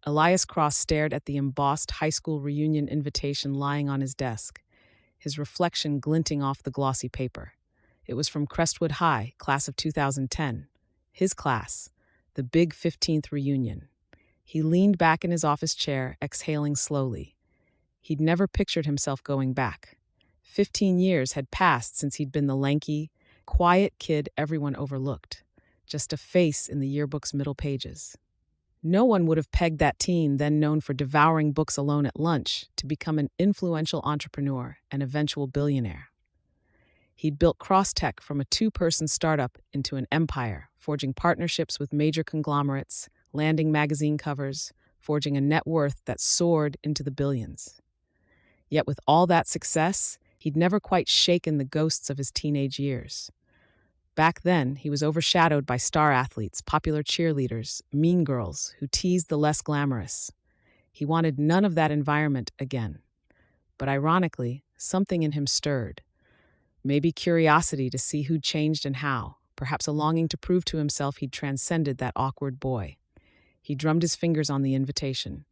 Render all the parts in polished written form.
Elias Cross stared at the embossed high school reunion invitation lying on his desk, his reflection glinting off the glossy paper. It was from Crestwood High, class of 2010. His class, the big 15th reunion. He leaned back in his office chair, exhaling slowly. He'd never pictured himself going back. 15 years had passed since he'd been the lanky, quiet kid everyone overlooked, just a face in the yearbook's middle pages. No one would have pegged that teen, then known for devouring books alone at lunch, to become an influential entrepreneur and eventual billionaire. He'd built Crosstech from a two-person startup into an empire, forging partnerships with major conglomerates, landing magazine covers, forging a net worth that soared into the billions. Yet with all that success, he'd never quite shaken the ghosts of his teenage years. Back then, he was overshadowed by star athletes, popular cheerleaders, mean girls who teased the less glamorous. He wanted none of that environment again. But ironically, something in him stirred. Maybe curiosity to see who'd changed and how, perhaps a longing to prove to himself he'd transcended that awkward boy. He drummed his fingers on the invitation.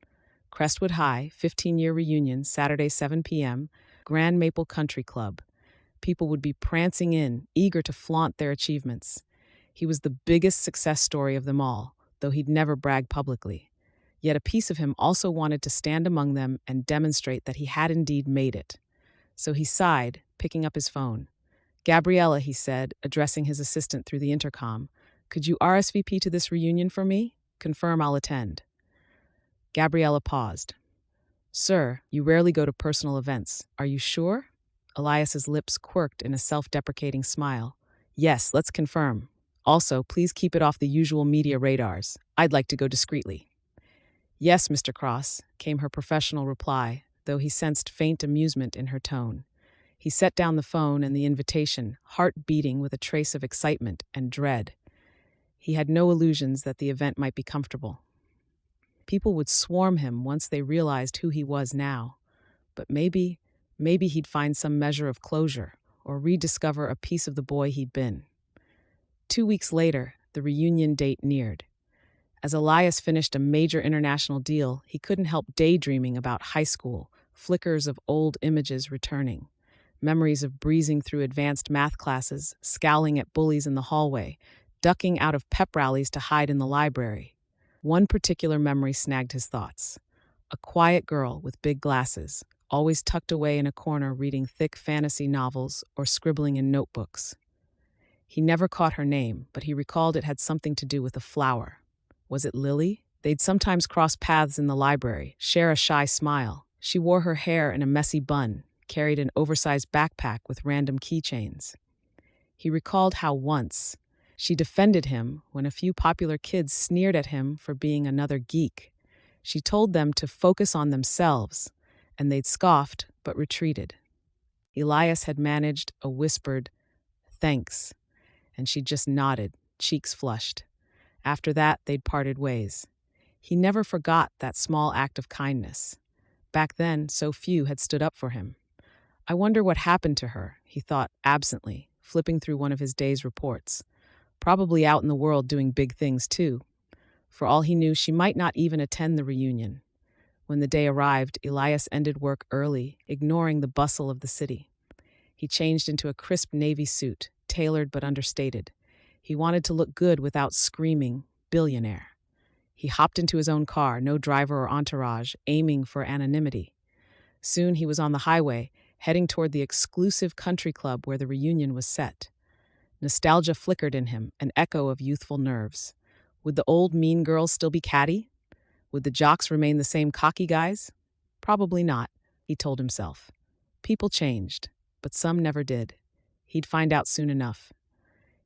Crestwood High, 15-year reunion, Saturday 7 p.m., Grand Maple Country Club. People would be prancing in, eager to flaunt their achievements. He was the biggest success story of them all, though he'd never brag publicly. Yet a piece of him also wanted to stand among them and demonstrate that he had indeed made it. So he sighed, picking up his phone. "Gabriella," he said, addressing his assistant through the intercom, "could you RSVP to this reunion for me? Confirm I'll attend." Gabriella paused. "Sir, you rarely go to personal events. Are you sure?" Elias's lips quirked in a self-deprecating smile. "Yes, let's confirm. Also, please keep it off the usual media radars. I'd like to go discreetly." "Yes, Mr. Cross," came her professional reply, though he sensed faint amusement in her tone. He set down the phone and the invitation, heart beating with a trace of excitement and dread. He had no illusions that the event might be comfortable. People would swarm him once they realized who he was now. But maybe he'd find some measure of closure, or rediscover a piece of the boy he'd been. 2 weeks later, the reunion date neared. As Elias finished a major international deal, he couldn't help daydreaming about high school, flickers of old images returning, memories of breezing through advanced math classes, scowling at bullies in the hallway, ducking out of pep rallies to hide in the library. One particular memory snagged his thoughts. A quiet girl with big glasses, always tucked away in a corner reading thick fantasy novels or scribbling in notebooks. He never caught her name, but he recalled it had something to do with a flower. Was it Lily? They'd sometimes cross paths in the library, share a shy smile. She wore her hair in a messy bun, carried an oversized backpack with random keychains. He recalled how once she defended him when a few popular kids sneered at him for being another geek. She told them to focus on themselves, and they'd scoffed but retreated. Elias had managed a whispered, "Thanks," and she just nodded, cheeks flushed. After that, they'd parted ways. He never forgot that small act of kindness. Back then, so few had stood up for him. I wonder what happened to her, he thought absently, flipping through one of his day's reports. Probably out in the world doing big things, too. For all he knew, she might not even attend the reunion. When the day arrived, Elias ended work early, ignoring the bustle of the city. He changed into a crisp navy suit, tailored but understated. He wanted to look good without screaming, "Billionaire." He hopped into his own car, no driver or entourage, aiming for anonymity. Soon he was on the highway, heading toward the exclusive country club where the reunion was set. Nostalgia flickered in him, an echo of youthful nerves. Would the old mean girls still be catty? Would the jocks remain the same cocky guys? Probably not, he told himself. People changed, but some never did. He'd find out soon enough.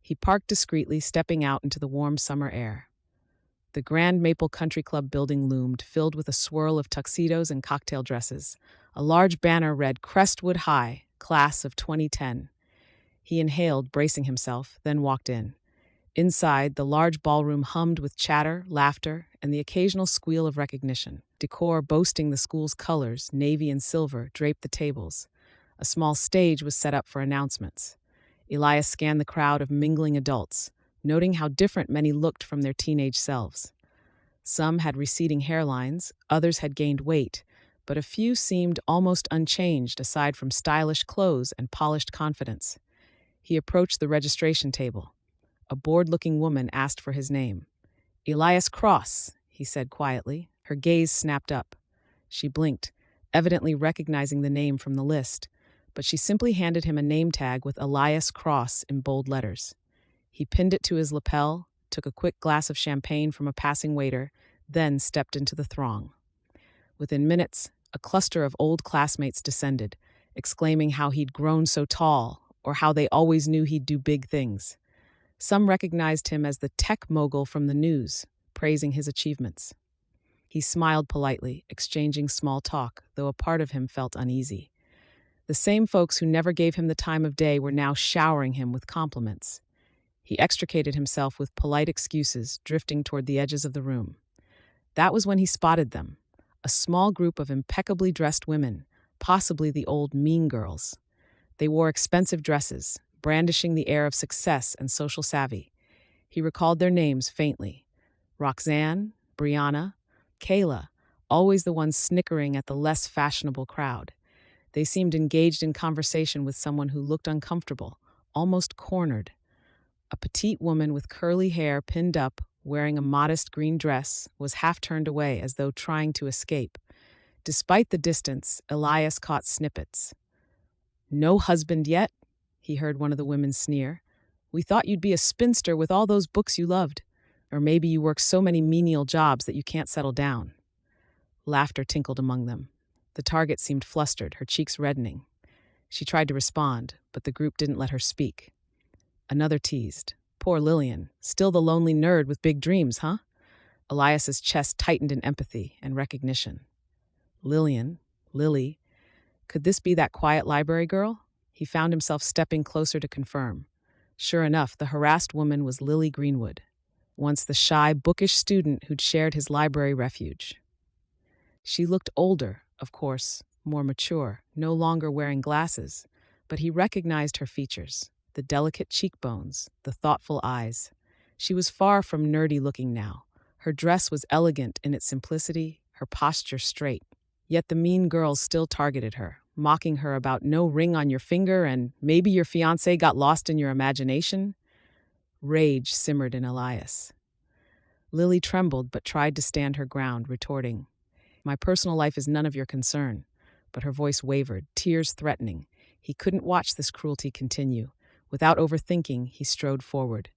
He parked discreetly, stepping out into the warm summer air. The Grand Maple Country Club building loomed, filled with a swirl of tuxedos and cocktail dresses. A large banner read Crestwood High, Class of 2010. He inhaled, bracing himself, then walked in. Inside, the large ballroom hummed with chatter, laughter, and the occasional squeal of recognition. Decor boasting the school's colors, navy and silver, draped the tables. A small stage was set up for announcements. Elias scanned the crowd of mingling adults, noting how different many looked from their teenage selves. Some had receding hairlines, others had gained weight, but a few seemed almost unchanged aside from stylish clothes and polished confidence. He approached the registration table. A bored-looking woman asked for his name. "Elias Cross," he said quietly. Her gaze snapped up. She blinked, evidently recognizing the name from the list, but she simply handed him a name tag with Elias Cross in bold letters. He pinned it to his lapel, took a quick glass of champagne from a passing waiter, then stepped into the throng. Within minutes, a cluster of old classmates descended, exclaiming how he'd grown so tall, or how they always knew he'd do big things. Some recognized him as the tech mogul from the news, praising his achievements. He smiled politely, exchanging small talk, though a part of him felt uneasy. The same folks who never gave him the time of day were now showering him with compliments. He extricated himself with polite excuses, drifting toward the edges of the room. That was when he spotted them, a small group of impeccably dressed women, possibly the old mean girls. They wore expensive dresses, brandishing the air of success and social savvy. He recalled their names faintly. Roxanne, Brianna, Kayla, always the ones snickering at the less fashionable crowd. They seemed engaged in conversation with someone who looked uncomfortable, almost cornered. A petite woman with curly hair pinned up, wearing a modest green dress, was half turned away as though trying to escape. Despite the distance, Elias caught snippets. "No husband yet?" he heard one of the women sneer. "We thought you'd be a spinster with all those books you loved. Or maybe you work so many menial jobs that you can't settle down." Laughter tinkled among them. The target seemed flustered, her cheeks reddening. She tried to respond, but the group didn't let her speak. Another teased. "Poor Lillian, still the lonely nerd with big dreams, huh?" Elias's chest tightened in empathy and recognition. Lillian, Lily, could this be that quiet library girl? He found himself stepping closer to confirm. Sure enough, the harassed woman was Lily Greenwood, once the shy, bookish student who'd shared his library refuge. She looked older, of course, more mature, no longer wearing glasses, but he recognized her features, the delicate cheekbones, the thoughtful eyes. She was far from nerdy-looking now. Her dress was elegant in its simplicity, her posture straight. Yet the mean girls still targeted her, mocking her about no ring on your finger and maybe your fiancé got lost in your imagination. Rage simmered in Elias. Lily trembled but tried to stand her ground, retorting, "My personal life is none of your concern." But her voice wavered, tears threatening. He couldn't watch this cruelty continue. Without overthinking, he strode forward.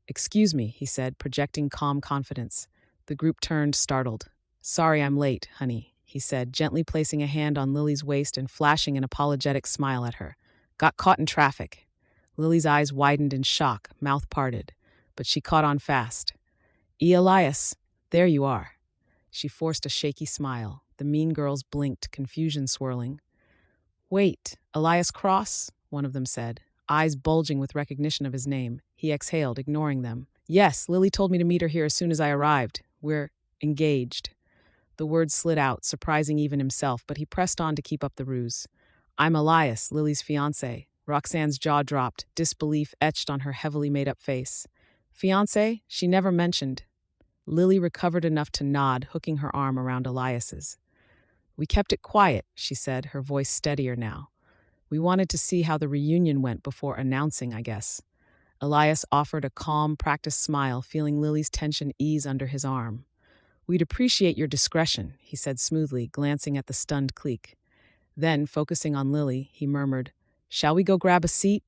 "Excuse me," he said, projecting calm confidence. The group turned, startled. "Sorry I'm late, honey," he said, gently placing a hand on Lily's waist and flashing an apologetic smile at her. "Got caught in traffic." Lily's eyes widened in shock, mouth parted, but she caught on fast. "Elias, there you are." She forced a shaky smile. The mean girls blinked, confusion swirling. "Wait, Elias Cross?" one of them said, eyes bulging with recognition of his name. He exhaled, ignoring them. "Yes, Lily told me to meet her here as soon as I arrived. We're engaged." The words slid out, surprising even himself, but he pressed on to keep up the ruse. "I'm Elias, Lily's fiancé." Roxanne's jaw dropped, disbelief etched on her heavily made-up face. "Fiancé? She never mentioned." Lily recovered enough to nod, hooking her arm around Elias's. "We kept it quiet," she said, her voice steadier now. "We wanted to see how the reunion went before announcing, I guess." Elias offered a calm, practiced smile, feeling Lily's tension ease under his arm. "We'd appreciate your discretion," he said smoothly, glancing at the stunned clique. Then, focusing on Lily, he murmured, "Shall we go grab a seat?"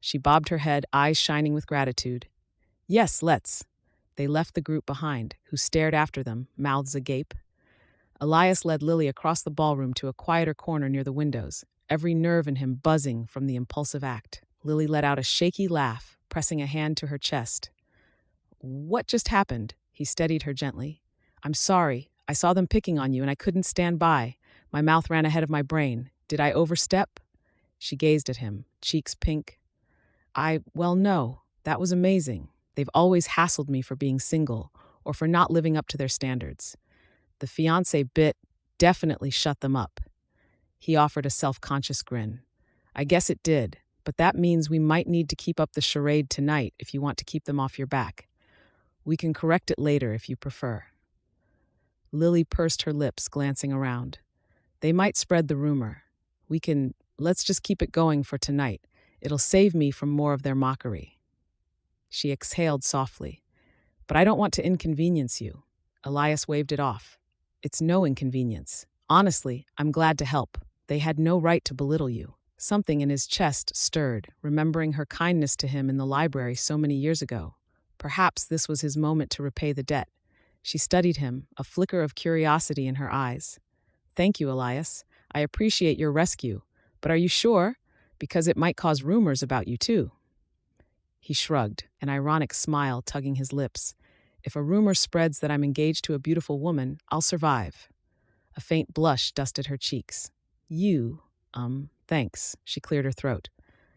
She bobbed her head, eyes shining with gratitude. "Yes, let's." They left the group behind, who stared after them, mouths agape. Elias led Lily across the ballroom to a quieter corner near the windows, every nerve in him buzzing from the impulsive act. Lily let out a shaky laugh, pressing a hand to her chest. "What just happened?" He steadied her gently. "I'm sorry. I saw them picking on you and I couldn't stand by. My mouth ran ahead of my brain. Did I overstep?" She gazed at him, cheeks pink. Well, no. That was amazing. They've always hassled me for being single or for not living up to their standards. The fiancé bit definitely shut them up." He offered a self-conscious grin. "I guess it did, but that means we might need to keep up the charade tonight if you want to keep them off your back. We can correct it later if you prefer." Lily pursed her lips, glancing around. They might spread the rumor. Let's just keep it going for tonight. It'll save me from more of their mockery. She exhaled softly. But I don't want to inconvenience you. Elias waved it off. It's no inconvenience. Honestly, I'm glad to help. They had no right to belittle you. Something in his chest stirred, remembering her kindness to him in the library so many years ago. Perhaps this was his moment to repay the debt. She studied him, a flicker of curiosity in her eyes. Thank you, Elias. I appreciate your rescue. But are you sure? Because it might cause rumors about you, too. He shrugged, an ironic smile tugging his lips. If a rumor spreads that I'm engaged to a beautiful woman, I'll survive. A faint blush dusted her cheeks. Thanks. She cleared her throat.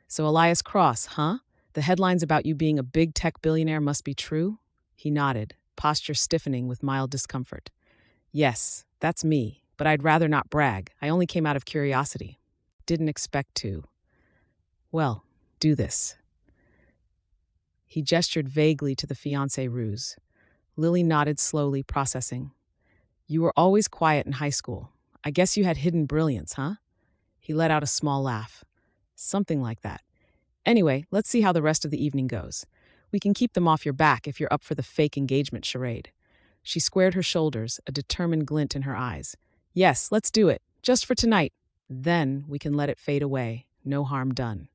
So Elias Cross, huh? The headlines about you being a big tech billionaire must be true? He nodded, posture stiffening with mild discomfort. Yes, that's me, but I'd rather not brag. I only came out of curiosity. Didn't expect to. Well, do this. He gestured vaguely to the fiancé ruse. Lily nodded slowly, processing. You were always quiet in high school. I guess you had hidden brilliance, huh? He let out a small laugh. Something like that. Anyway, let's see how the rest of the evening goes. We can keep them off your back if you're up for the fake engagement charade. She squared her shoulders, a determined glint in her eyes. Yes, let's do it, just for tonight. Then we can let it fade away, no harm done.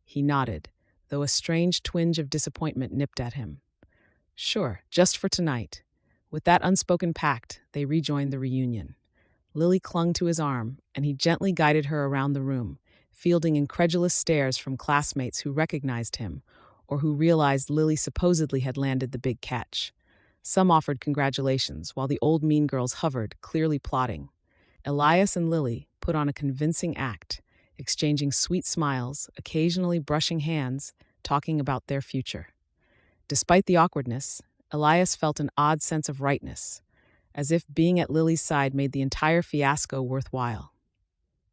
He nodded, though a strange twinge of disappointment nipped at him. Sure, just for tonight. With that unspoken pact, they rejoined the reunion. Lily clung to his arm, and he gently guided her around the room, fielding incredulous stares from classmates who recognized him, or who realized Lily supposedly had landed the big catch. Some offered congratulations, while the old mean girls hovered, clearly plotting. Elias and Lily put on a convincing act, exchanging sweet smiles, occasionally brushing hands, talking about their future. Despite the awkwardness, Elias felt an odd sense of rightness, as if being at Lily's side made the entire fiasco worthwhile.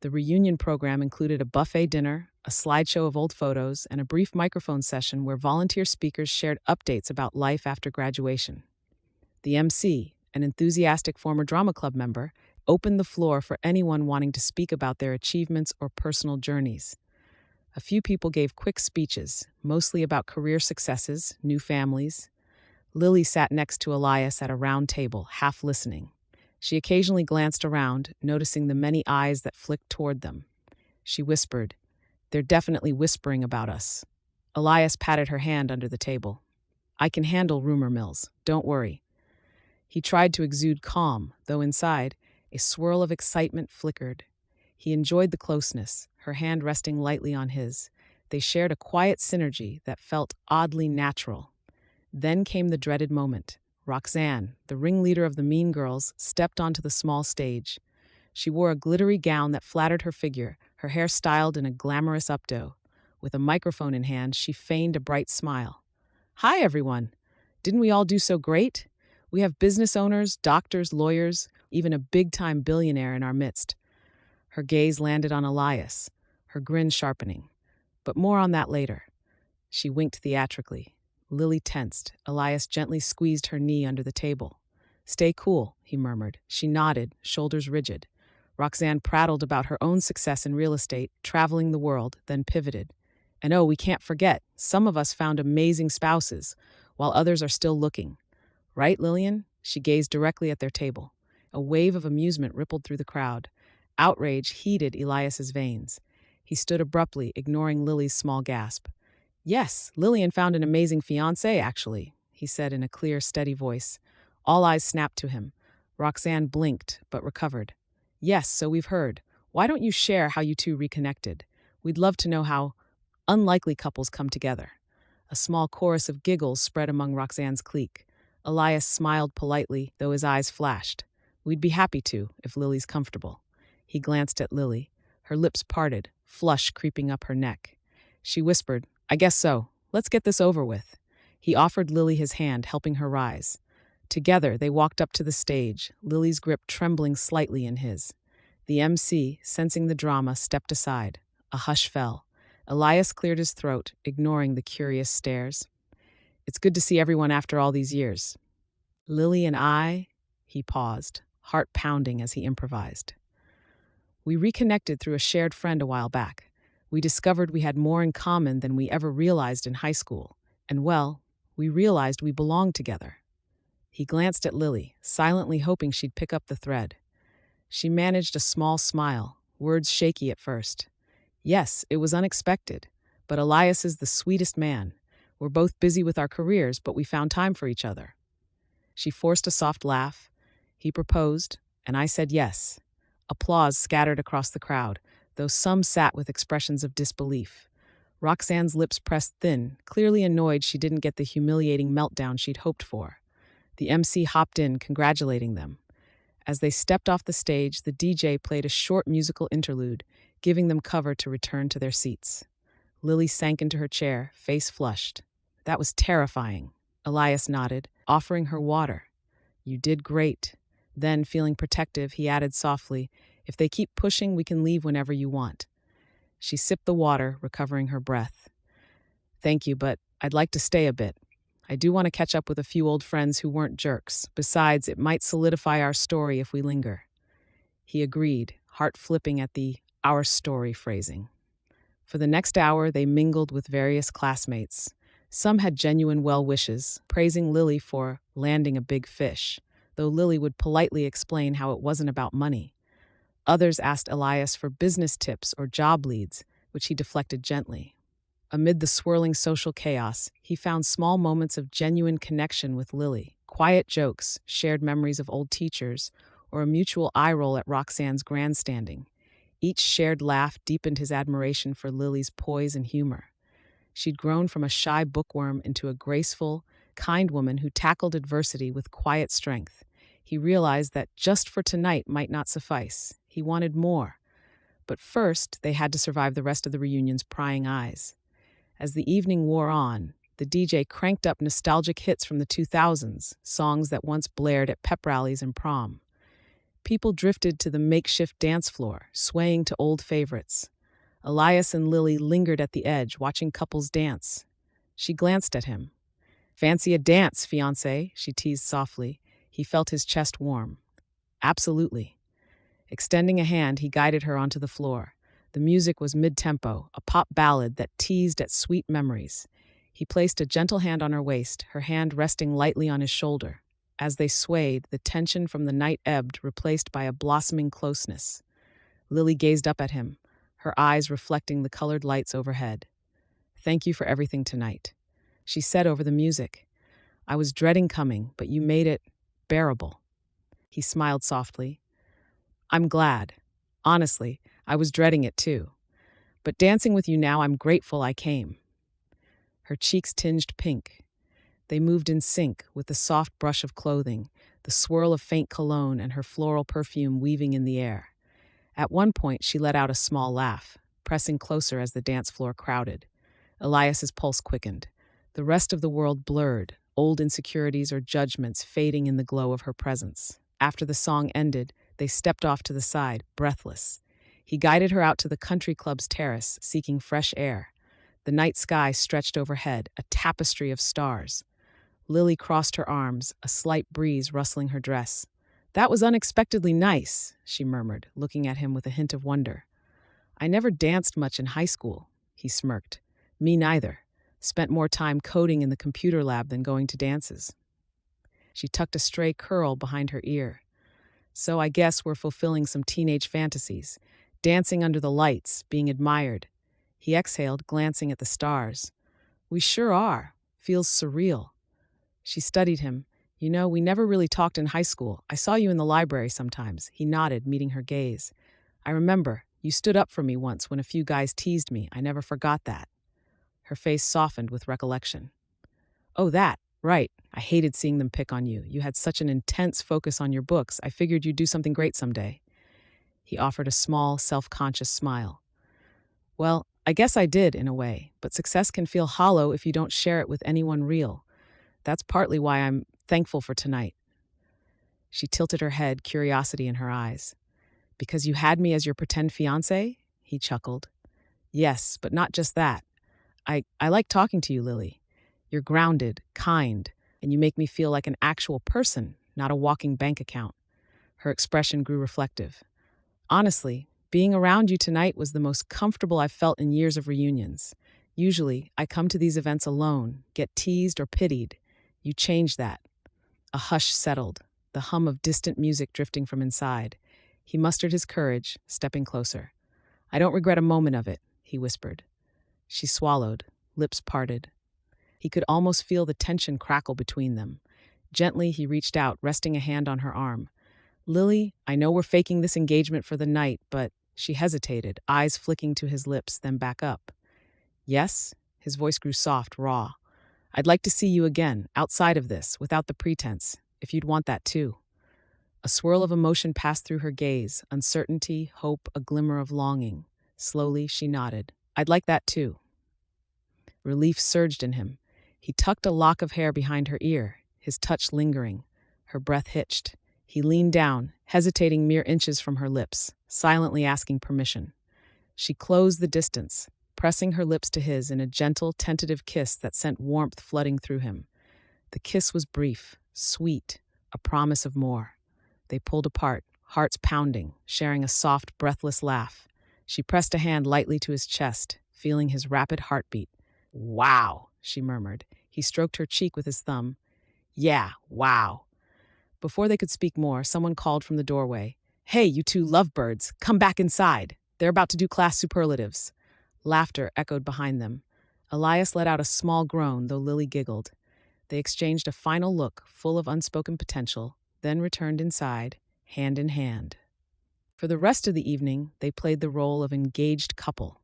The reunion program included a buffet dinner, a slideshow of old photos, and a brief microphone session where volunteer speakers shared updates about life after graduation. The MC, an enthusiastic former drama club member, opened the floor for anyone wanting to speak about their achievements or personal journeys. A few people gave quick speeches, mostly about career successes, new families. Lily sat next to Elias at a round table, half listening. She occasionally glanced around, noticing the many eyes that flicked toward them. She whispered, "They're definitely whispering about us." Elias patted her hand under the table. "I can handle rumor mills, don't worry." He tried to exude calm, though inside, a swirl of excitement flickered. He enjoyed the closeness, her hand resting lightly on his. They shared a quiet synergy that felt oddly natural. Then came the dreaded moment. Roxanne, the ringleader of the Mean Girls, stepped onto the small stage. She wore a glittery gown that flattered her figure, her hair styled in a glamorous updo. With a microphone in hand, she feigned a bright smile. "Hi, everyone. Didn't we all do so great? We have business owners, doctors, lawyers, even a big-time billionaire in our midst." Her gaze landed on Elias, her grin sharpening. But more on that later. She winked theatrically. Lily tensed. Elias gently squeezed her knee under the table. "Stay cool," he murmured. She nodded, shoulders rigid. Roxanne prattled about her own success in real estate, traveling the world, then pivoted. "And oh, we can't forget, some of us found amazing spouses, while others are still looking. Right, Lillian?" She gazed directly at their table. A wave of amusement rippled through the crowd. Outrage heated Elias's veins. He stood abruptly, ignoring Lily's small gasp. "Yes, Lillian found an amazing fiancé, actually," he said in a clear, steady voice. All eyes snapped to him. Roxanne blinked, but recovered. "Yes, so we've heard. Why don't you share how you two reconnected? We'd love to know how unlikely couples come together." A small chorus of giggles spread among Roxanne's clique. Elias smiled politely, though his eyes flashed. "We'd be happy to, if Lily's comfortable." He glanced at Lily. Her lips parted, flush creeping up her neck. She whispered, "I guess so. Let's get this over with." He offered Lily his hand, helping her rise. Together, they walked up to the stage, Lily's grip trembling slightly in his. The MC, sensing the drama, stepped aside. A hush fell. Elias cleared his throat, ignoring the curious stares. "It's good to see everyone after all these years." "Lily and I," He paused, heart pounding as he improvised. We reconnected through a shared friend a while back. We discovered we had more in common than we ever realized in high school. And well, we realized we belonged together. He glanced at Lily, silently hoping she'd pick up the thread. She managed a small smile, words shaky at first. Yes, it was unexpected, but Elias is the sweetest man. We're both busy with our careers, but we found time for each other. She forced a soft laugh. He proposed, and I said yes. Applause scattered across the crowd, though some sat with expressions of disbelief. Roxanne's lips pressed thin, clearly annoyed she didn't get the humiliating meltdown she'd hoped for. The MC hopped in, congratulating them. As they stepped off the stage, the DJ played a short musical interlude, giving them cover to return to their seats. Lily sank into her chair, face flushed. That was terrifying. Elias nodded, offering her water. You did great. Then, feeling protective, he added softly, if they keep pushing, we can leave whenever you want. She sipped the water, recovering her breath. Thank you, but I'd like to stay a bit. I do want to catch up with a few old friends who weren't jerks. Besides, it might solidify our story if we linger. He agreed, heart flipping at the our story phrasing. For the next hour, they mingled with various classmates. Some had genuine well wishes, praising Lily for landing a big fish, though Lily would politely explain how it wasn't about money. Others asked Elias for business tips or job leads, which he deflected gently. Amid the swirling social chaos, he found small moments of genuine connection with Lily, quiet jokes, shared memories of old teachers, or a mutual eye roll at Roxanne's grandstanding. Each shared laugh deepened his admiration for Lily's poise and humor. She'd grown from a shy bookworm into a graceful, kind woman who tackled adversity with quiet strength. He realized that just for tonight might not suffice. He wanted more. But first, they had to survive the rest of the reunion's prying eyes. As the evening wore on, the DJ cranked up nostalgic hits from the 2000s, songs that once blared at pep rallies and prom. People drifted to the makeshift dance floor, swaying to old favorites. Elias and Lily lingered at the edge, watching couples dance. She glanced at him. Fancy a dance, fiancé, she teased softly. He felt his chest warm. Absolutely. Extending a hand, he guided her onto the floor. The music was mid-tempo, a pop ballad that teased at sweet memories. He placed a gentle hand on her waist, her hand resting lightly on his shoulder. As they swayed, the tension from the night ebbed, replaced by a blossoming closeness. Lily gazed up at him, her eyes reflecting the colored lights overhead. Thank you for everything tonight, she said over the music. I was dreading coming, but you made it bearable. He smiled softly. I'm glad. Honestly, I was dreading it too. But dancing with you now, I'm grateful I came. Her cheeks tinged pink. They moved in sync with the soft brush of clothing, the swirl of faint cologne, and her floral perfume weaving in the air. At one point, she let out a small laugh, pressing closer as the dance floor crowded. Elias's pulse quickened. The rest of the world blurred, old insecurities or judgments fading in the glow of her presence. After the song ended, they stepped off to the side, breathless. He guided her out to the country club's terrace, seeking fresh air. The night sky stretched overhead, a tapestry of stars. Lily crossed her arms, a slight breeze rustling her dress. That was unexpectedly nice, she murmured, looking at him with a hint of wonder. I never danced much in high school, he smirked. Me neither. Spent more time coding in the computer lab than going to dances. She tucked a stray curl behind her ear. So I guess we're fulfilling some teenage fantasies, dancing under the lights, being admired. He exhaled, glancing at the stars. We sure are. Feels surreal. She studied him. You know, we never really talked in high school. I saw you in the library sometimes. He nodded, meeting her gaze. I remember. You stood up for me once when a few guys teased me. I never forgot that. Her face softened with recollection. Oh, that. Right. I hated seeing them pick on you. You had such an intense focus on your books. I figured you'd do something great someday. He offered a small, self-conscious smile. Well, I guess I did, in a way, but success can feel hollow if you don't share it with anyone real. That's partly why I'm thankful for tonight. She tilted her head, curiosity in her eyes. Because you had me as your pretend fiancé? He chuckled. Yes, but not just that. I like talking to you, Lily. You're grounded, kind, and you make me feel like an actual person, not a walking bank account. Her expression grew reflective. Honestly, being around you tonight was the most comfortable I've felt in years of reunions. Usually, I come to these events alone, get teased or pitied. You changed that. A hush settled, the hum of distant music drifting from inside. He mustered his courage, stepping closer. I don't regret a moment of it, he whispered. She swallowed, lips parted. He could almost feel the tension crackle between them. Gently, he reached out, resting a hand on her arm. Lily, I know we're faking this engagement for the night, but she hesitated, eyes flicking to his lips, then back up. Yes? His voice grew soft, raw. I'd like to see you again, outside of this, without the pretense, if you'd want that too. A swirl of emotion passed through her gaze, uncertainty, hope, a glimmer of longing. Slowly, she nodded. I'd like that too. Relief surged in him. He tucked a lock of hair behind her ear, his touch lingering. Her breath hitched. He leaned down, hesitating mere inches from her lips, silently asking permission. She closed the distance, pressing her lips to his in a gentle, tentative kiss that sent warmth flooding through him. The kiss was brief, sweet, a promise of more. They pulled apart, hearts pounding, sharing a soft, breathless laugh. She pressed a hand lightly to his chest, feeling his rapid heartbeat. Wow, she murmured. He stroked her cheek with his thumb. Yeah, wow. Before they could speak more, someone called from the doorway. Hey, you two lovebirds, come back inside. They're about to do class superlatives. Laughter echoed behind them. Elias let out a small groan, though Lily giggled. They exchanged a final look, full of unspoken potential, then returned inside, hand in hand. For the rest of the evening, they played the role of engaged couple.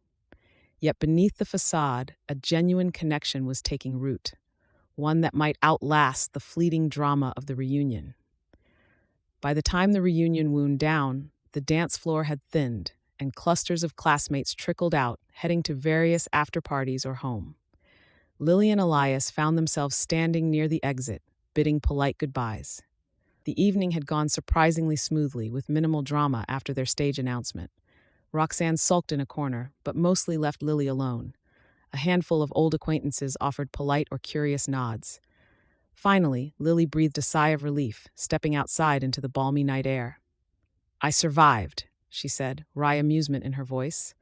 Yet beneath the facade, a genuine connection was taking root, one that might outlast the fleeting drama of the reunion. By the time the reunion wound down, the dance floor had thinned, and clusters of classmates trickled out, heading to various after-parties or home. Lily and Elias found themselves standing near the exit, bidding polite goodbyes. The evening had gone surprisingly smoothly, with minimal drama after their stage announcement. Roxanne sulked in a corner, but mostly left Lily alone. A handful of old acquaintances offered polite or curious nods. Finally, Lily breathed a sigh of relief, stepping outside into the balmy night air. I survived, she said, wry amusement in her voice.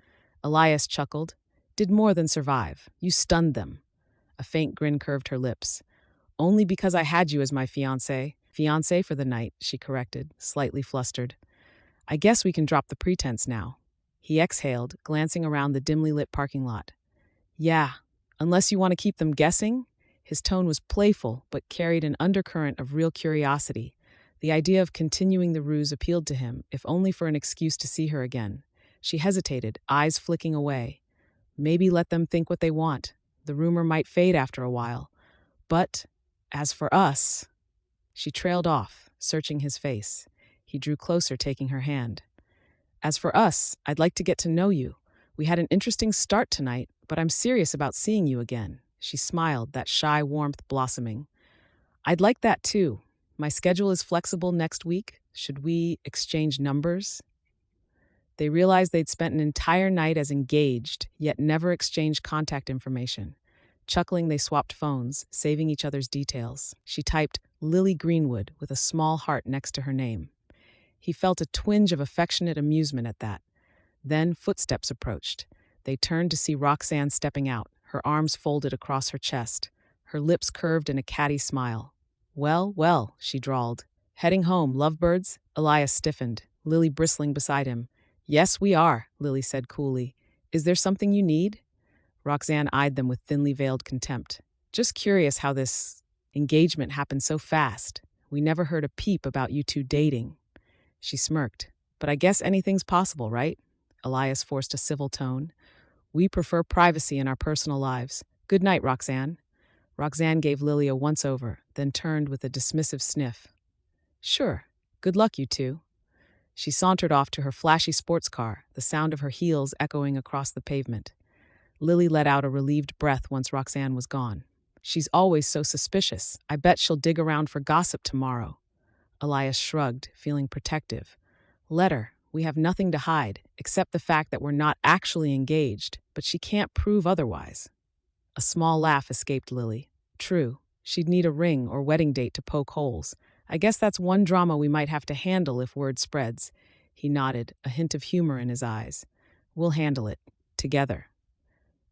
Elias chuckled. Did more than survive. You stunned them. A faint grin curved her lips. Only because I had you as my fiancé. Fiancé for the night, she corrected, slightly flustered. I guess we can drop the pretense now. He exhaled, glancing around the dimly lit parking lot. Yeah, unless you want to keep them guessing? His tone was playful, but carried an undercurrent of real curiosity. The idea of continuing the ruse appealed to him, if only for an excuse to see her again. She hesitated, eyes flicking away. Maybe let them think what they want. The rumor might fade after a while. But, as for us... She trailed off, searching his face. He drew closer, taking her hand. As for us, I'd like to get to know you. We had an interesting start tonight, but I'm serious about seeing you again. She smiled, that shy warmth blossoming. I'd like that too. My schedule is flexible next week. Should we exchange numbers? They realized they'd spent an entire night as engaged, yet never exchanged contact information. Chuckling, they swapped phones, saving each other's details. She typed Lily Greenwood with a small heart next to her name. He felt a twinge of affectionate amusement at that. Then footsteps approached. They turned to see Roxanne stepping out, her arms folded across her chest, her lips curved in a catty smile. Well, well, she drawled. Heading home, lovebirds? Elias stiffened, Lily bristling beside him. Yes, we are, Lily said coolly. Is there something you need? Roxanne eyed them with thinly veiled contempt. Just curious how this engagement happened so fast. We never heard a peep about you two dating. She smirked. But I guess anything's possible, right? Elias forced a civil tone. We prefer privacy in our personal lives. Good night, Roxanne. Roxanne gave Lily a once-over, then turned with a dismissive sniff. Sure. Good luck, you two. She sauntered off to her flashy sports car, the sound of her heels echoing across the pavement. Lily let out a relieved breath once Roxanne was gone. She's always so suspicious. I bet she'll dig around for gossip tomorrow. Elias shrugged, feeling protective. Let her. We have nothing to hide, except the fact that we're not actually engaged, but she can't prove otherwise. A small laugh escaped Lily. True, she'd need a ring or wedding date to poke holes. I guess that's one drama we might have to handle if word spreads. He nodded, a hint of humor in his eyes. We'll handle it. Together.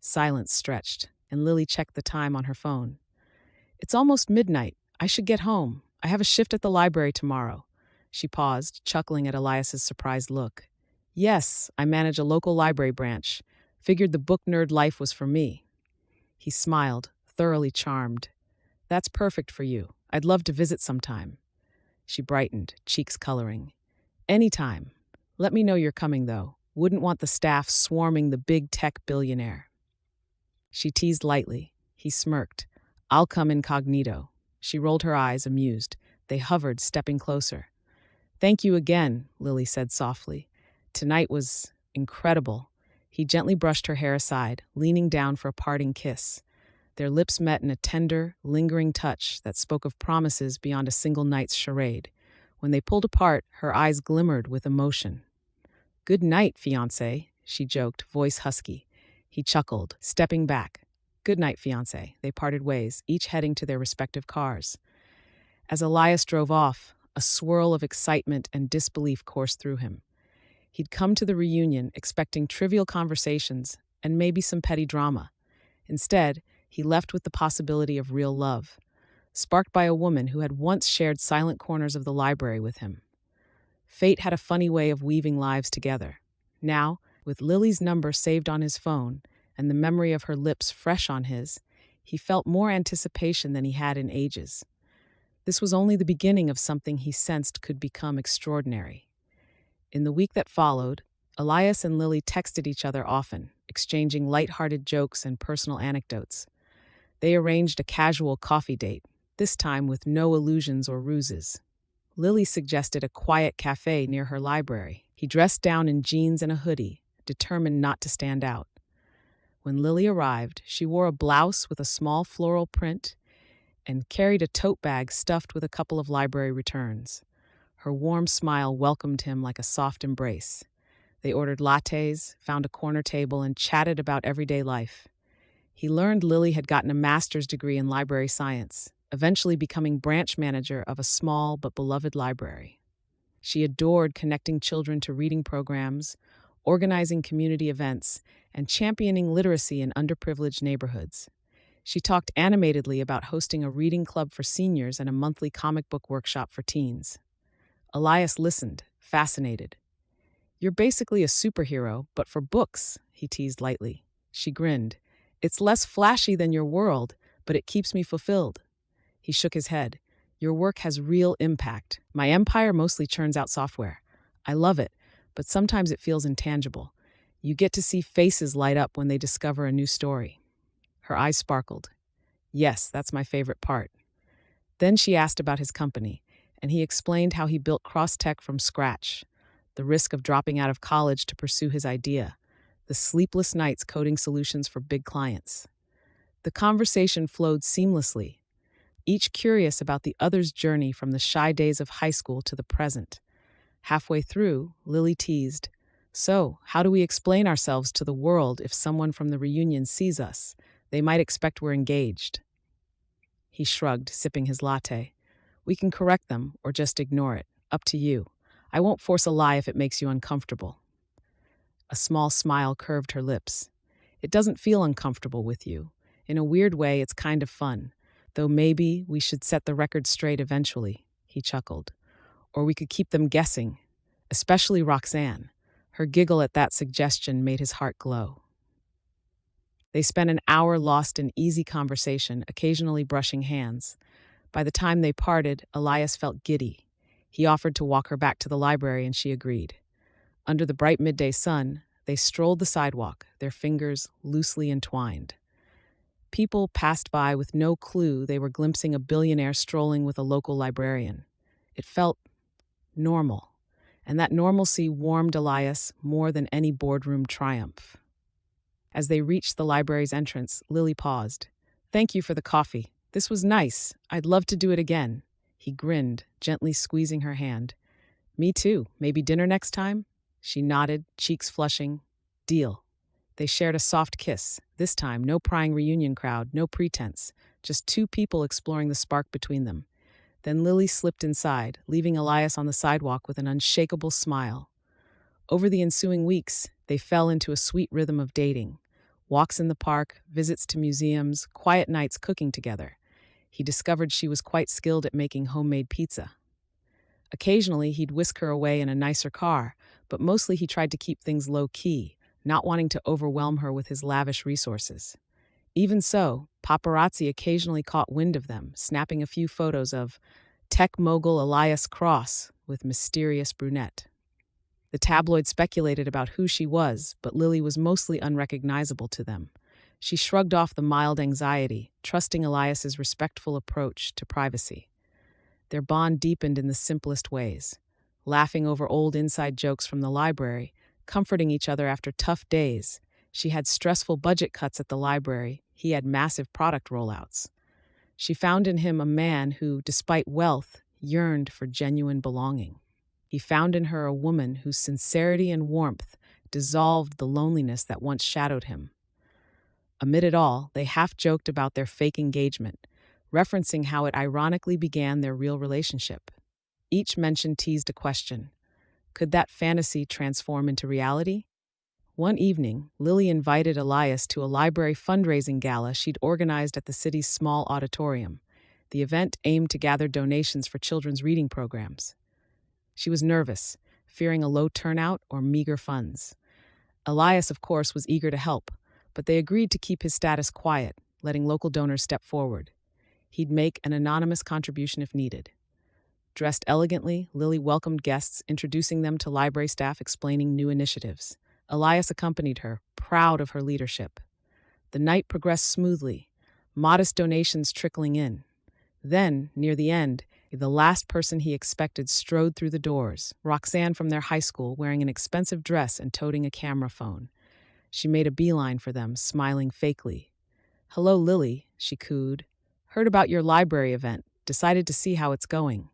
Silence stretched, and Lily checked the time on her phone. It's almost midnight. I should get home. I have a shift at the library tomorrow. She paused, chuckling at Elias's surprised look. Yes, I manage a local library branch. Figured the book nerd life was for me. He smiled, thoroughly charmed. That's perfect for you. I'd love to visit sometime. She brightened, cheeks coloring. Anytime. Let me know you're coming, though. Wouldn't want the staff swarming the big tech billionaire. She teased lightly. He smirked. I'll come incognito. She rolled her eyes, amused. They hovered, stepping closer. Thank you again, Lily said softly. Tonight was incredible. He gently brushed her hair aside, leaning down for a parting kiss. Their lips met in a tender, lingering touch that spoke of promises beyond a single night's charade. When they pulled apart, her eyes glimmered with emotion. Good night, fiancé, she joked, voice husky. He chuckled, stepping back. Good night, fiancé. They parted ways, each heading to their respective cars. As Elias drove off, a swirl of excitement and disbelief coursed through him. He'd come to the reunion expecting trivial conversations and maybe some petty drama. Instead, he left with the possibility of real love, sparked by a woman who had once shared silent corners of the library with him. Fate had a funny way of weaving lives together. Now, with Lily's number saved on his phone and the memory of her lips fresh on his, he felt more anticipation than he had in ages. This was only the beginning of something he sensed could become extraordinary. In the week that followed, Elias and Lily texted each other often, exchanging light-hearted jokes and personal anecdotes. They arranged a casual coffee date, this time with no illusions or ruses. Lily suggested a quiet cafe near her library. He dressed down in jeans and a hoodie, determined not to stand out. When Lily arrived, she wore a blouse with a small floral print and carried a tote bag stuffed with a couple of library returns. Her warm smile welcomed him like a soft embrace. They ordered lattes, found a corner table, and chatted about everyday life. He learned Lily had gotten a master's degree in library science, eventually becoming branch manager of a small but beloved library. She adored connecting children to reading programs, organizing community events, and championing literacy in underprivileged neighborhoods. She talked animatedly about hosting a reading club for seniors and a monthly comic book workshop for teens. Elias listened, fascinated. You're basically a superhero, but for books, he teased lightly. She grinned. It's less flashy than your world, but it keeps me fulfilled. He shook his head. Your work has real impact. My empire mostly churns out software. I love it, but sometimes it feels intangible. You get to see faces light up when they discover a new story. Her eyes sparkled. Yes, that's my favorite part. Then she asked about his company, and he explained how he built Crosstech from scratch, the risk of dropping out of college to pursue his idea, the sleepless nights coding solutions for big clients. The conversation flowed seamlessly, each curious about the other's journey from the shy days of high school to the present. Halfway through, Lily teased, So, how do we explain ourselves to the world if someone from the reunion sees us? They might expect we're engaged. He shrugged, sipping his latte. We can correct them or just ignore it. Up to you. I won't force a lie if it makes you uncomfortable. A small smile curved her lips. It doesn't feel uncomfortable with you. In a weird way, it's kind of fun. Though maybe we should set the record straight eventually, he chuckled. Or we could keep them guessing, especially Roxanne. Her giggle at that suggestion made his heart glow. They spent an hour lost in easy conversation, occasionally brushing hands. By the time they parted, Elias felt giddy. He offered to walk her back to the library, and she agreed. Under the bright midday sun, they strolled the sidewalk, their fingers loosely entwined. People passed by with no clue they were glimpsing a billionaire strolling with a local librarian. It felt normal, and that normalcy warmed Elias more than any boardroom triumph. As they reached the library's entrance, Lily paused. Thank you for the coffee. This was nice. I'd love to do it again. He grinned, gently squeezing her hand. Me too. Maybe dinner next time? She nodded, cheeks flushing. Deal. They shared a soft kiss. This time, no prying reunion crowd, no pretense. Just two people exploring the spark between them. Then Lily slipped inside, leaving Elias on the sidewalk with an unshakable smile. Over the ensuing weeks, they fell into a sweet rhythm of dating. Walks in the park, visits to museums, quiet nights cooking together. He discovered she was quite skilled at making homemade pizza. Occasionally, he'd whisk her away in a nicer car, but mostly he tried to keep things low-key, not wanting to overwhelm her with his lavish resources. Even so, paparazzi occasionally caught wind of them, snapping a few photos of tech mogul Elias Cross with mysterious brunette. The tabloids speculated about who she was, but Lily was mostly unrecognizable to them. She shrugged off the mild anxiety, trusting Elias's respectful approach to privacy. Their bond deepened in the simplest ways, laughing over old inside jokes from the library, comforting each other after tough days. She had stressful budget cuts at the library, he had massive product rollouts. She found in him a man who, despite wealth, yearned for genuine belonging. He found in her a woman whose sincerity and warmth dissolved the loneliness that once shadowed him. Amid it all, they half-joked about their fake engagement, referencing how it ironically began their real relationship. Each mention teased a question. Could that fantasy transform into reality? One evening, Lily invited Elias to a library fundraising gala she'd organized at the city's small auditorium. The event aimed to gather donations for children's reading programs. She was nervous, fearing a low turnout or meager funds. Elias, of course, was eager to help, but they agreed to keep his status quiet, letting local donors step forward. He'd make an anonymous contribution if needed. Dressed elegantly, Lily welcomed guests, introducing them to library staff explaining new initiatives. Elias accompanied her, proud of her leadership. The night progressed smoothly, modest donations trickling in. Then, near the end, the last person he expected strode through the doors, Roxanne from their high school, wearing an expensive dress and toting a camera phone. She made a beeline for them, smiling fakely. "Hello, Lily," she cooed. "Heard about your library event. Decided to see how it's going."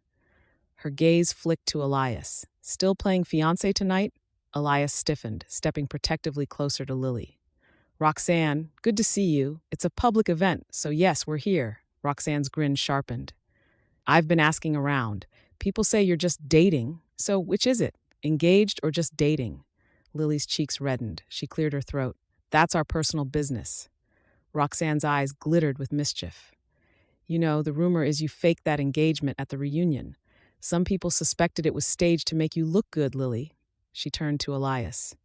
Her gaze flicked to Elias. "Still playing fiancé tonight?" Elias stiffened, stepping protectively closer to Lily. "Roxanne, good to see you. It's a public event, so yes, we're here." Roxanne's grin sharpened. "I've been asking around. People say you're just dating. So which is it? Engaged or just dating?" Lily's cheeks reddened. She cleared her throat. "That's our personal business." Roxanne's eyes glittered with mischief. "You know, the rumor is you faked that engagement at the reunion. Some people suspected it was staged to make you look good, Lily." She turned to Elias.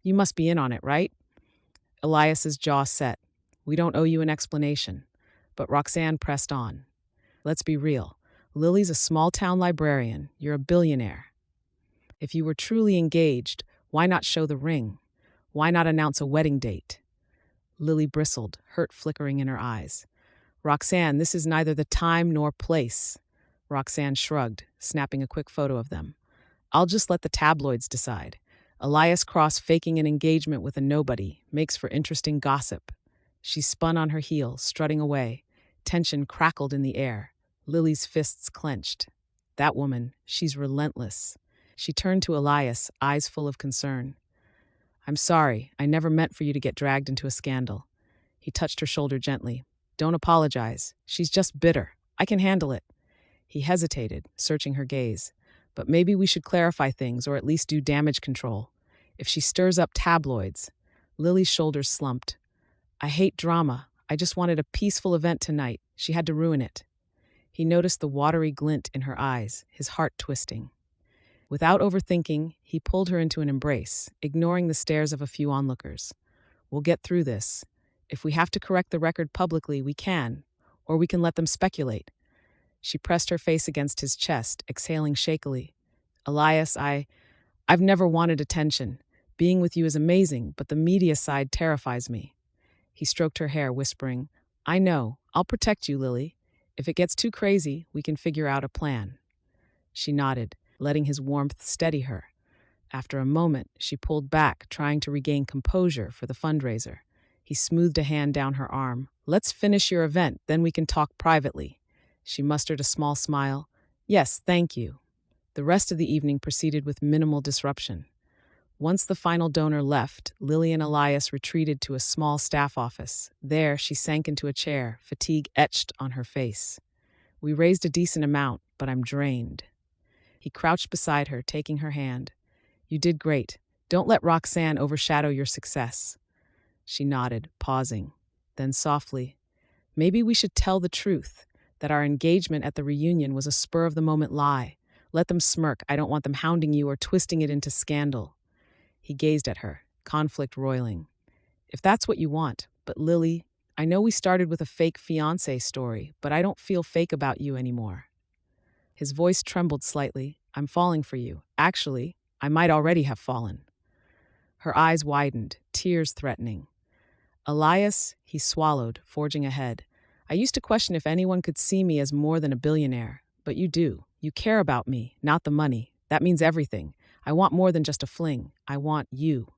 "You must be in on it, right?" Elias's jaw set. "We don't owe you an explanation." But Roxanne pressed on. "Let's be real. Lily's a small-town librarian. You're a billionaire. If you were truly engaged, why not show the ring? Why not announce a wedding date?" Lily bristled, hurt flickering in her eyes. "Roxanne, this is neither the time nor place." Roxanne shrugged, snapping a quick photo of them. "I'll just let the tabloids decide. Elias Cross faking an engagement with a nobody makes for interesting gossip." She spun on her heel, strutting away. Tension crackled in the air. Lily's fists clenched. "That woman, she's relentless." She turned to Elias, eyes full of concern. "I'm sorry, I never meant for you to get dragged into a scandal." He touched her shoulder gently. "Don't apologize. She's just bitter. I can handle it." He hesitated, searching her gaze. "But maybe we should clarify things, or at least do damage control. If she stirs up tabloids." Lily's shoulders slumped. "I hate drama. I just wanted a peaceful event tonight. She had to ruin it." He noticed the watery glint in her eyes, his heart twisting. Without overthinking, he pulled her into an embrace, ignoring the stares of a few onlookers. "We'll get through this. If we have to correct the record publicly, we can, or we can let them speculate." She pressed her face against his chest, exhaling shakily. "Elias, I've never wanted attention. Being with you is amazing, but the media side terrifies me." He stroked her hair, whispering, "I know. I'll protect you, Lily. If it gets too crazy, we can figure out a plan." She nodded, letting his warmth steady her. After a moment, she pulled back, trying to regain composure for the fundraiser. He smoothed a hand down her arm. "Let's finish your event, then we can talk privately." She mustered a small smile. "Yes, thank you." The rest of the evening proceeded with minimal disruption. Once the final donor left, Lily and Elias retreated to a small staff office. There, she sank into a chair, fatigue etched on her face. "We raised a decent amount. but I'm drained." He crouched beside her, taking her hand. "You did great. Don't let Roxanne overshadow your success." She nodded, pausing. Then softly, "Maybe we should tell the truth, that our engagement at the reunion was a spur-of-the-moment lie. Let them smirk. I don't want them hounding you or twisting it into scandal." He gazed at her, conflict roiling. "If that's what you want, but Lily, I know we started with a fake fiancé story, but I don't feel fake about you anymore." His voice trembled slightly. "I'm falling for you. Actually, I might already have fallen." Her eyes widened, tears threatening. "Elias," he swallowed, forging ahead. "I used to question if anyone could see me as more than a billionaire, but you do. You care about me, not the money. That means everything. I want more than just a fling. I want you."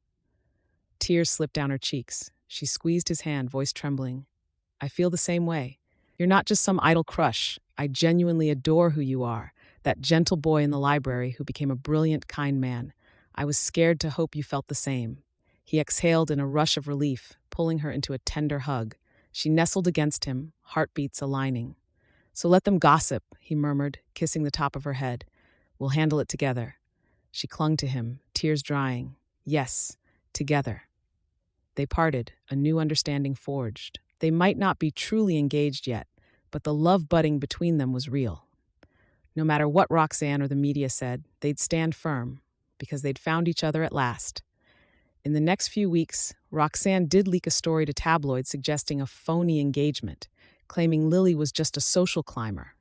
Tears slipped down her cheeks. She squeezed his hand, voice trembling. "I feel the same way. You're not just some idle crush. I genuinely adore who you are, that gentle boy in the library who became a brilliant, kind man. I was scared to hope you felt the same." He exhaled in a rush of relief, pulling her into a tender hug. She nestled against him, heartbeats aligning. "So let them gossip," he murmured, kissing the top of her head. "We'll handle it together." She clung to him, tears drying. Yes, together. They parted, a new understanding forged. They might not be truly engaged yet, but the love budding between them was real. No matter what Roxanne or the media said, they'd stand firm, because they'd found each other at last. In the next few weeks, Roxanne did leak a story to tabloids suggesting a phony engagement, claiming Lily was just a social climber.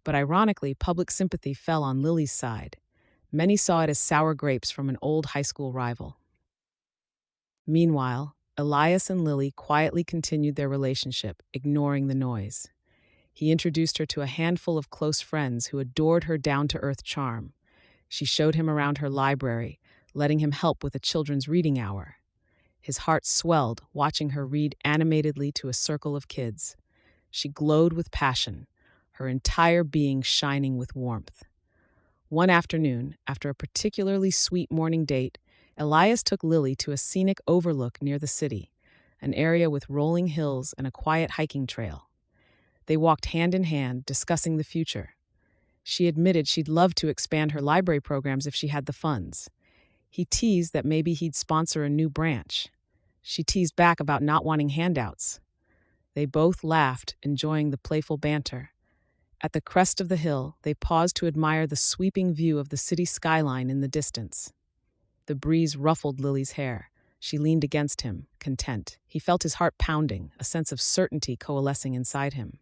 But ironically, public sympathy fell on Lily's side. Many saw it as sour grapes from an old high school rival. Meanwhile, Elias and Lily quietly continued their relationship, ignoring the noise. He introduced her to a handful of close friends who adored her down-to-earth charm. She showed him around her library, letting him help with a children's reading hour. His heart swelled, watching her read animatedly to a circle of kids. She glowed with passion, her entire being shining with warmth. One afternoon, after a particularly sweet morning date, Elias took Lily to a scenic overlook near the city, an area with rolling hills and a quiet hiking trail. They walked hand in hand, discussing the future. She admitted she'd love to expand her library programs if she had the funds. He teased that maybe he'd sponsor a new branch. She teased back about not wanting handouts. They both laughed, enjoying the playful banter. At the crest of the hill, they paused to admire the sweeping view of the city skyline in the distance. The breeze ruffled Lily's hair. She leaned against him, content. He felt his heart pounding, a sense of certainty coalescing inside him.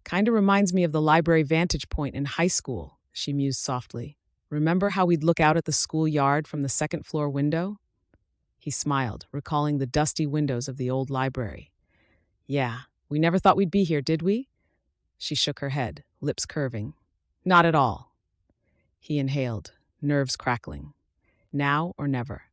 "Kinda reminds me of the library vantage point in high school," she mused softly. "Remember how we'd look out at the schoolyard from the second-floor window?" He smiled, recalling the dusty windows of the old library. "Yeah, we never thought we'd be here, did we?" She shook her head, lips curving. "Not at all." He inhaled, nerves crackling. Now or never.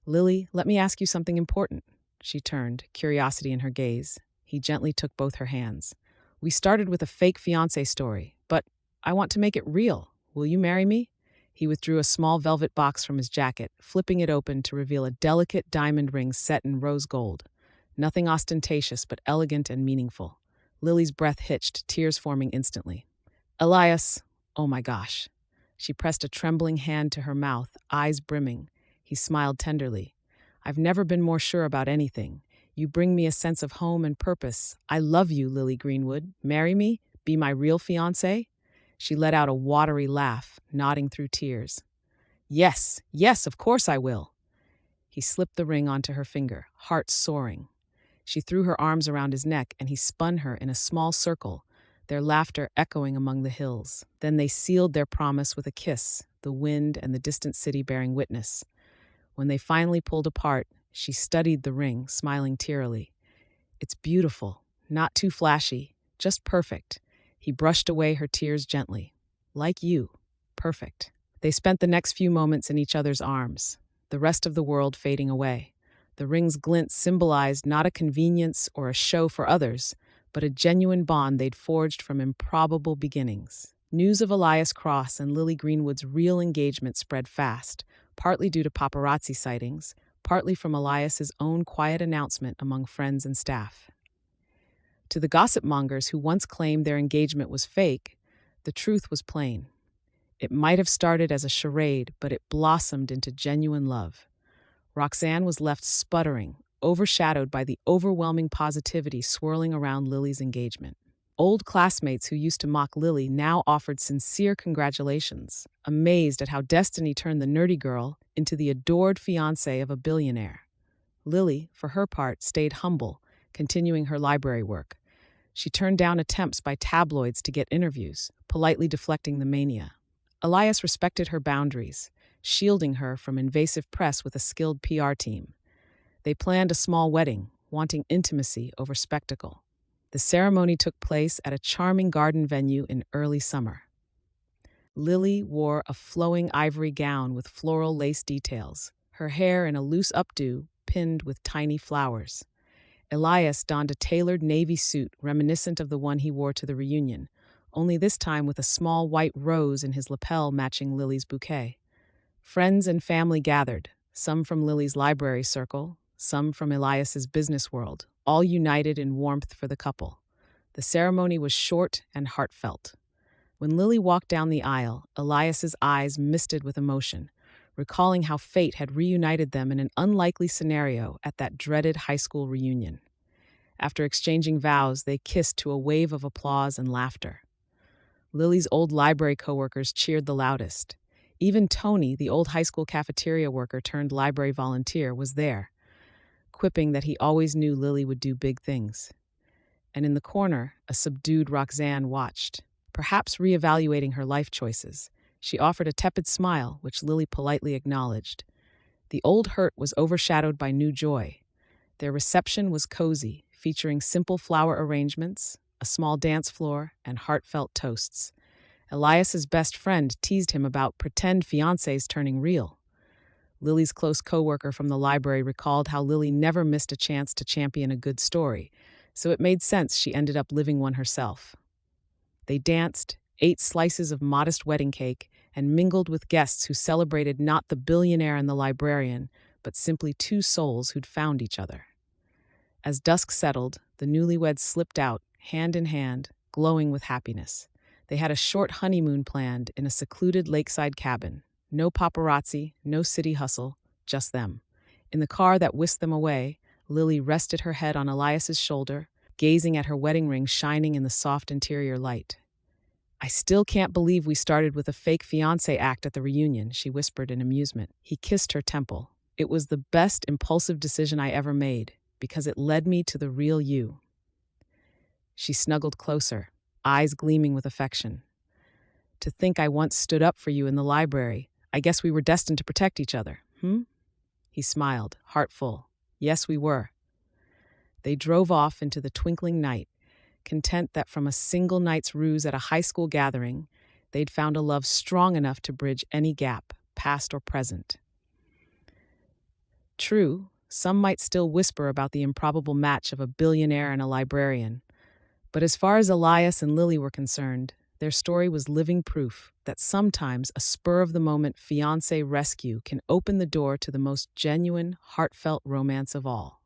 "Lily, let me ask you something important." She turned, curiosity in her gaze. He gently took both her hands. "We started with a fake fiancé story, but I want to make it real. Will you marry me?" He withdrew a small velvet box from his jacket, flipping it open to reveal a delicate diamond ring set in rose gold. Nothing ostentatious, but elegant and meaningful. Lily's breath hitched, tears forming instantly. "Elias, oh my gosh." She pressed a trembling hand to her mouth, eyes brimming. He smiled tenderly. "I've never been more sure about anything. You bring me a sense of home and purpose. I love you, Lily Greenwood. Marry me? Be my real fiancé?" She let out a watery laugh, nodding through tears. "Yes, yes, of course I will." He slipped the ring onto her finger, heart soaring. She threw her arms around his neck, and he spun her in a small circle, their laughter echoing among the hills. Then they sealed their promise with a kiss, the wind and the distant city bearing witness. When they finally pulled apart, she studied the ring, smiling tearily. "It's beautiful, not too flashy, just perfect." He brushed away her tears gently. "Like you, perfect." They spent the next few moments in each other's arms, the rest of the world fading away. The ring's glint symbolized not a convenience or a show for others, but a genuine bond they'd forged from improbable beginnings. News of Elias Cross and Lily Greenwood's real engagement spread fast, partly due to paparazzi sightings, partly from Elias's own quiet announcement among friends and staff. To the gossip mongers who once claimed their engagement was fake, The truth was plain. It might have started as a charade, but it blossomed into genuine love. Roxanne was left sputtering, overshadowed by the overwhelming positivity swirling around Lily's engagement. Old classmates who used to mock Lily now offered sincere congratulations, amazed at how destiny turned the nerdy girl into the adored fiancé of a billionaire. Lily, for her part, stayed humble, continuing her library work. She turned down attempts by tabloids to get interviews, politely deflecting the mania. Elias respected her boundaries, shielding her from invasive press with a skilled PR team. They planned a small wedding, wanting intimacy over spectacle. The ceremony took place at a charming garden venue in early summer. Lily wore a flowing ivory gown with floral lace details, her hair in a loose updo pinned with tiny flowers. Elias donned a tailored navy suit reminiscent of the one he wore to the reunion, only this time with a small white rose in his lapel matching Lily's bouquet. Friends and family gathered, some from Lily's library circle, some from Elias's business world, all united in warmth for the couple. The ceremony was short and heartfelt. When Lily walked down the aisle, Elias's eyes misted with emotion, recalling how fate had reunited them in an unlikely scenario at that dreaded high school reunion. After exchanging vows, they kissed to a wave of applause and laughter. Lily's old library coworkers cheered the loudest. Even Tony, the old high school cafeteria worker turned library volunteer, was there, quipping that he always knew Lily would do big things. And in the corner, a subdued Roxanne watched, perhaps reevaluating her life choices. She offered a tepid smile, which Lily politely acknowledged. The old hurt was overshadowed by new joy. Their reception was cozy, featuring simple flower arrangements, a small dance floor, and heartfelt toasts. Elias's best friend teased him about pretend fiancés turning real. Lily's close coworker from the library recalled how Lily never missed a chance to champion a good story, so it made sense she ended up living one herself. They danced, ate slices of modest wedding cake, and mingled with guests who celebrated not the billionaire and the librarian, but simply two souls who'd found each other. As dusk settled, the newlyweds slipped out, hand in hand, glowing with happiness. They had a short honeymoon planned in a secluded lakeside cabin. No paparazzi, no city hustle, just them. In the car that whisked them away, Lily rested her head on Elias's shoulder, gazing at her wedding ring shining in the soft interior light. "I still can't believe we started with a fake fiancé act at the reunion," she whispered in amusement. He kissed her temple. "It was the best impulsive decision I ever made, because it led me to the real you." She snuggled closer, eyes gleaming with affection. "To think I once stood up for you in the library. I guess we were destined to protect each other, He smiled, heart full. "Yes, we were." They drove off into the twinkling night, content that from a single night's ruse at a high school gathering, they'd found a love strong enough to bridge any gap, past or present. True, some might still whisper about the improbable match of a billionaire and a librarian, but as far as Elias and Lily were concerned, their story was living proof that sometimes a spur-of-the-moment fiancé rescue can open the door to the most genuine, heartfelt romance of all.